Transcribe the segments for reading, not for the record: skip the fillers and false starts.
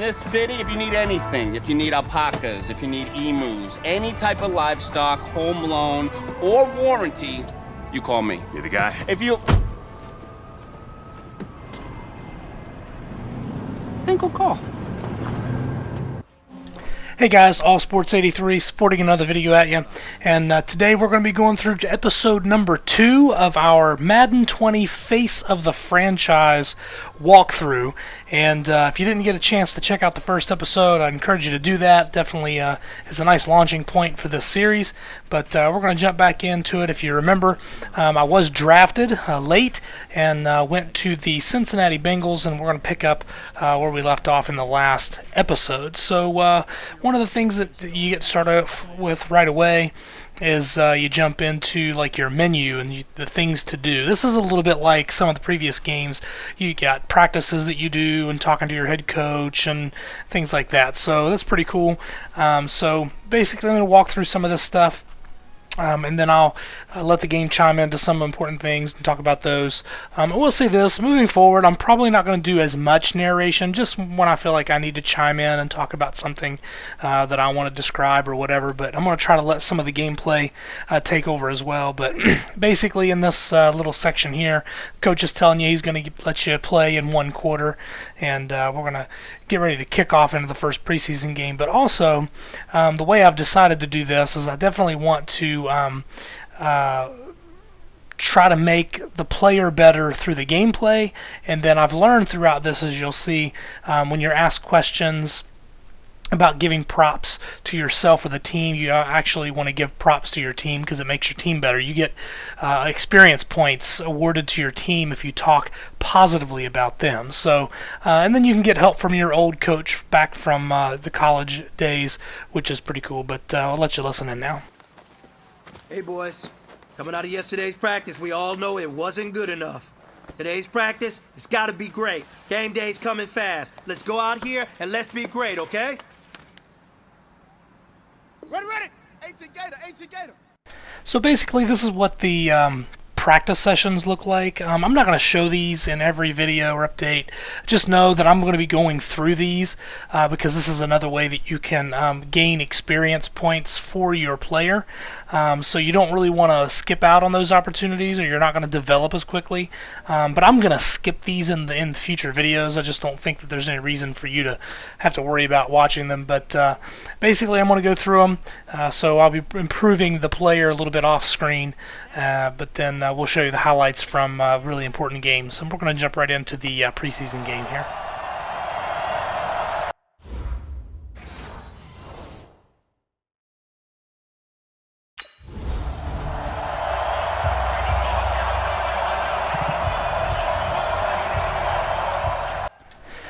this city, if you need anything, if you need alpacas, if you need emus, any type of livestock, home loan, or warranty, you call me. You're the guy? If you... Then go call. Hey guys, All Sports 83 sporting another video at you, and today we're going to be going through episode number 2 of our Madden 20 Face of the Franchise walkthrough. And if you didn't get a chance to check out the first episode, I encourage you to do that. Definitely is a nice launching point for this series. But we're going to jump back into it. If you remember, I was drafted late and went to the Cincinnati Bengals, and we're going to pick up where we left off in the last episode. So one of the things that you get started with right away is you jump into like your menu and the things to do. This is a little bit like some of the previous games. You got practices that you do and talking to your head coach and things like that. So that's pretty cool. So basically I'm going to walk through some of this stuff. And then I'll let the game chime into some important things and talk about those. I will say this, moving forward, I'm probably not going to do as much narration, just when I feel like I need to chime in and talk about something that I want to describe or whatever, but I'm going to try to let some of the gameplay take over as well. But basically in this little section here, coach is telling you he's going to let you play in one quarter, and we're going to get ready to kick off into the first preseason game. But also, the way I've decided to do this is I definitely want to try to make the player better through the gameplay, and then I've learned throughout this, as you'll see, when you're asked questions about giving props to yourself or the team, you actually want to give props to your team because it makes your team better. You get experience points awarded to your team if you talk positively about them. So, and then you can get help from your old coach back from the college days, which is pretty cool. But I'll let you listen in now. Hey boys, coming out of yesterday's practice, we all know it wasn't good enough. Today's practice, it's gotta be great. Game day's coming fast. Let's go out here and let's be great, okay? Ready! Ancient Gator! So basically this is what the practice sessions look like. I'm not going to show these in every video or update. Just know that I'm going to be going through these because this is another way that you can gain experience points for your player. So you don't really want to skip out on those opportunities, or you're not going to develop as quickly. But I'm going to skip these in future videos. I just don't think that there's any reason for you to have to worry about watching them. But basically I'm going to go through them. So I'll be improving the player a little bit off screen. But then we'll show you the highlights from really important games. And we're going to jump right into the preseason game here.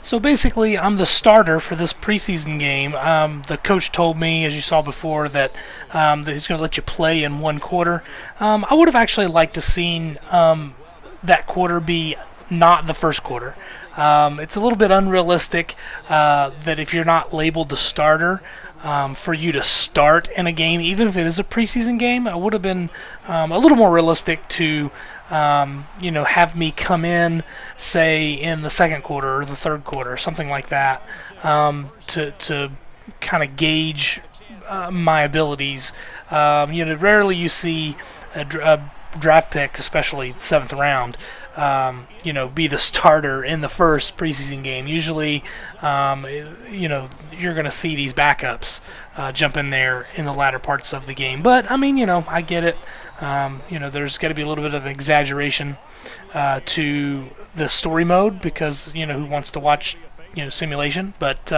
So basically, I'm the starter for this preseason game. The coach told me, as you saw before, that he's going to let you play in one quarter. I would have actually liked to seen that quarter be not the first quarter. It's a little bit unrealistic that if you're not labeled the starter, for you to start in a game, even if it is a preseason game. It would have been a little more realistic to have me come in, say, in the second quarter or the third quarter, something like that, to kind of gauge my abilities. Rarely you see a draft pick, especially 7th round, be the starter in the first preseason game. Usually, you're going to see these backups jump in there in the latter parts of the game. But, I get it. There's got to be a little bit of exaggeration to the story mode because, who wants to watch, simulation. But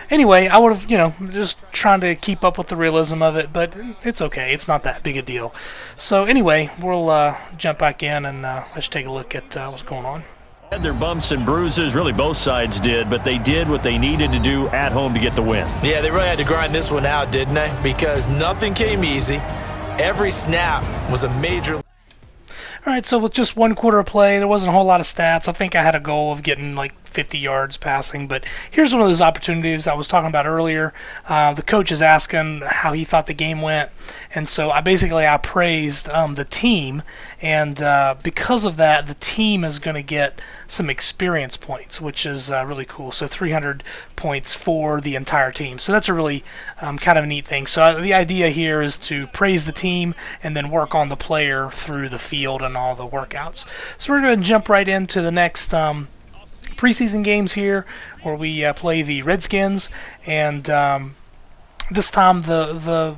anyway, I would have, just trying to keep up with the realism of it, but it's okay. It's not that big a deal. So anyway, we'll jump back in and let's take a look at what's going on. Had their bumps and bruises, really both sides did, but they did what they needed to do at home to get the win. Yeah, they really had to grind this one out, didn't they? Because nothing came easy. Every snap was a major... Alright, so with just one quarter of play, there wasn't a whole lot of stats. I think I had a goal of getting like 50 yards passing. But here's one of those opportunities I was talking about earlier. The coach is asking how he thought the game went, and so I praised the team, and because of that, the team is going to get some experience points, which is really cool. So 300 points for the entire team. So that's a really kind of a neat thing. So the idea here is to praise the team and then work on the player through the field and all the workouts. So we're going to jump right into the next preseason games here, where we play the Redskins, and this time the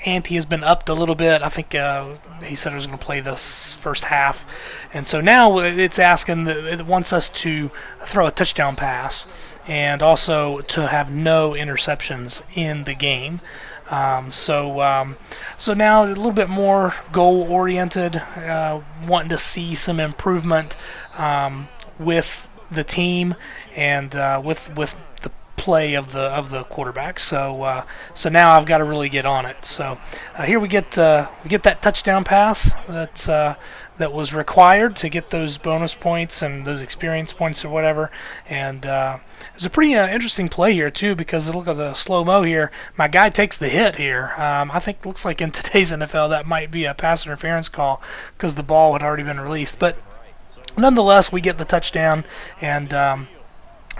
ante has been upped a little bit. I think he said he was going to play this first half, and so now it's asking, it wants us to throw a touchdown pass and also to have no interceptions in the game. So now a little bit more goal-oriented, wanting to see some improvement with the team and with the play of the quarterback. So now I've got to really get on it. So here we get that touchdown pass that was required to get those bonus points and those experience points or whatever. And it's a pretty interesting play here too, because look at the slow-mo here. My guy takes the hit here. I think it looks like in today's NFL that might be a pass interference call because the ball had already been released. But nonetheless, we get the touchdown, and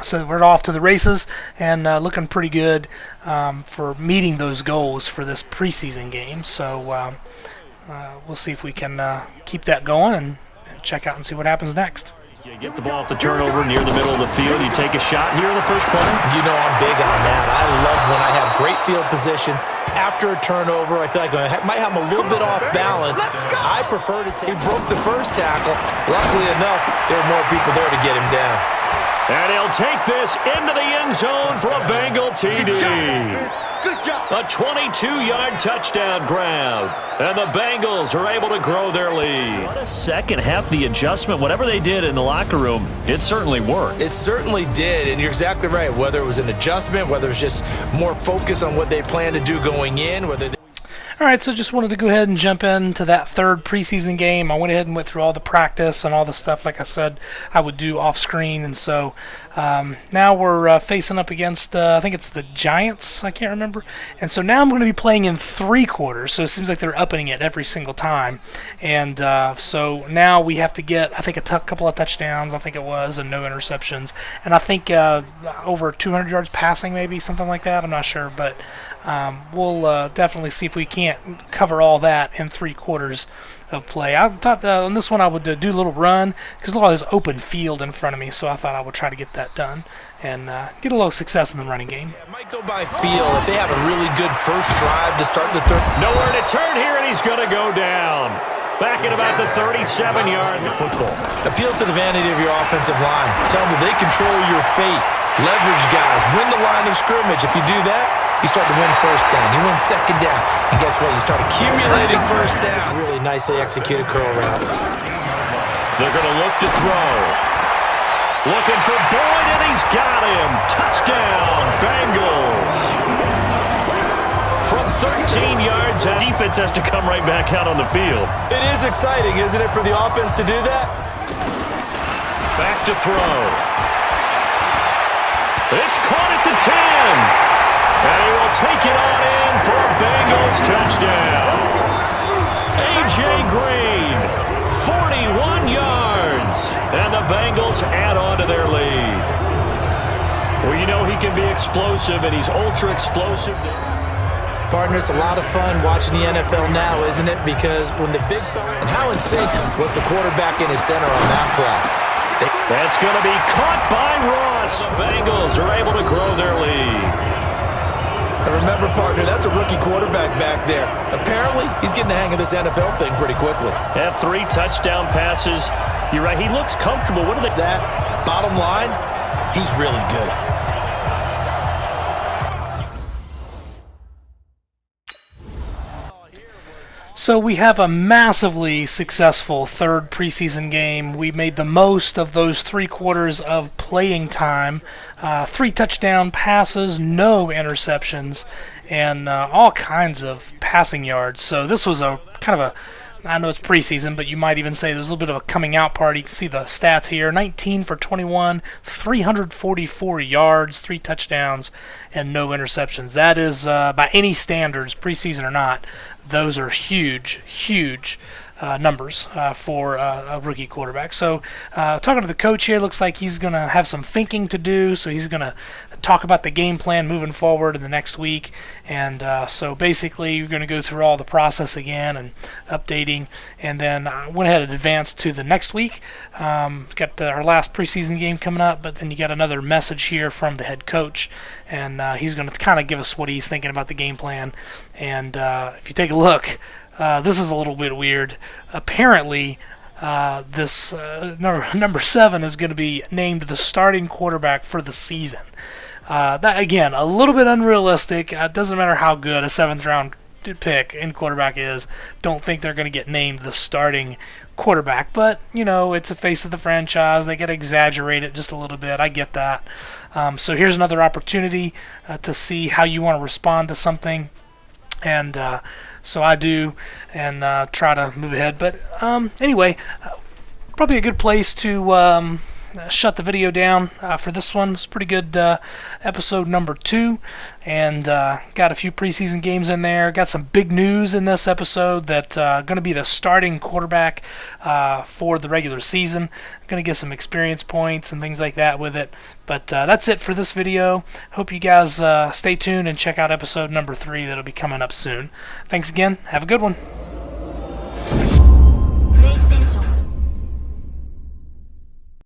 so we're off to the races and looking pretty good for meeting those goals for this preseason game. So we'll see if we can keep that going and check out and see what happens next. You get the ball off the turnover near the middle of the field. You take a shot here in the first play. You know I'm big on that. I love when I have great field position after a turnover. I feel like I might have him a little bit off balance. I prefer to take. He broke the first tackle. Luckily enough, there were more people there to get him down. And he'll take this into the end zone for a Bengal TD. Good job. A 22-yard touchdown grab. And the Bengals are able to grow their lead. What a second half, the adjustment, whatever they did in the locker room, it certainly worked. It certainly did, and you're exactly right. Whether it was an adjustment, whether it was just more focus on what they planned to do going in, whether All right, so just wanted to go ahead and jump into that third preseason game. I went ahead and went through all the practice and all the stuff, like I said, I would do off screen. And so now we're facing up against, I think it's the Giants, I can't remember. And so now I'm going to be playing in 3 quarters, so it seems like they're upping it every single time. And so now we have to get, I think, a couple of touchdowns, I think it was, and no interceptions. And I think over 200 yards passing, maybe, something like that. I'm not sure, but we'll definitely see if we can't cover all that in 3 quarters of play. I thought on this one I would do a little run because look at all this open field in front of me, so I thought I would try to get that done and get a little success in the running game. it might go by feel if they have a really good first drive to start the third. Nowhere to turn here, and he's going to go down. Back at about the 37-yard football. Appeal to the vanity of your offensive line. Tell them that they control your fate. Leverage guys. Win the line of scrimmage. If you do that, you start to win first down. You win second down. And guess what? You start accumulating first down. Really nicely executed curl route. They're going to look to throw. Looking for Boyd, and he's got him. Touchdown, Bengals. From 13 yards, defense has to come right back out on the field. It is exciting, isn't it, for the offense to do that? Back to throw. It's caught at the 10. And he will take it on in for a Bengals touchdown. A.J. Green, 41 yards. And the Bengals add on to their lead. Well, you know he can be explosive, and he's ultra-explosive. Partner, it's a lot of fun watching the NFL now, isn't it? Because when the big fella... And how in sync was the quarterback in his center on that play? That's going to be caught by Ross. The Bengals are able to grow their lead. And remember, partner, that's a rookie quarterback back there. Apparently, he's getting the hang of this NFL thing pretty quickly. Have 3 touchdown passes. You're right, he looks comfortable. What are they... That, bottom line, he's really good. So we have a massively successful third preseason game. We made the most of those 3 quarters of playing time. 3 touchdown passes, no interceptions, and all kinds of passing yards. So this was a kind of a I know it's preseason, but you might even say there's a little bit of a coming out party. You can see the stats here: 19 for 21, 344 yards, 3 touchdowns, and no interceptions. That is, by any standards, preseason or not, those are huge, huge numbers for a rookie quarterback. So talking to the coach here, looks like he's going to have some thinking to do, so he's going to talk about the game plan moving forward in the next week. And so basically you're going to go through all the process again and updating, and then I went ahead and advanced to the next week. Got our last preseason game coming up, but then you got another message here from the head coach, and he's going to kind of give us what he's thinking about the game plan. And if you take a look, this is a little bit weird. Apparently, this number 7 is going to be named the starting quarterback for the season. That, again, a little bit unrealistic. It doesn't matter how good a 7th round pick in quarterback is. Don't think they're going to get named the starting quarterback. But, you know, it's the face of the franchise. They got to exaggerate it just a little bit. I get that. So here's another opportunity to see how you want to respond to something. And so I do, and try to move ahead. But anyway, probably a good place to shut the video down for this one. It's pretty good episode number 2, and got a few preseason games in there. Got some big news in this episode that going to be the starting quarterback for the regular season. Going to get some experience points and things like that with it. But that's it for this video. Hope you guys stay tuned and check out episode number 3 that'll be coming up soon. Thanks again. Have a good one.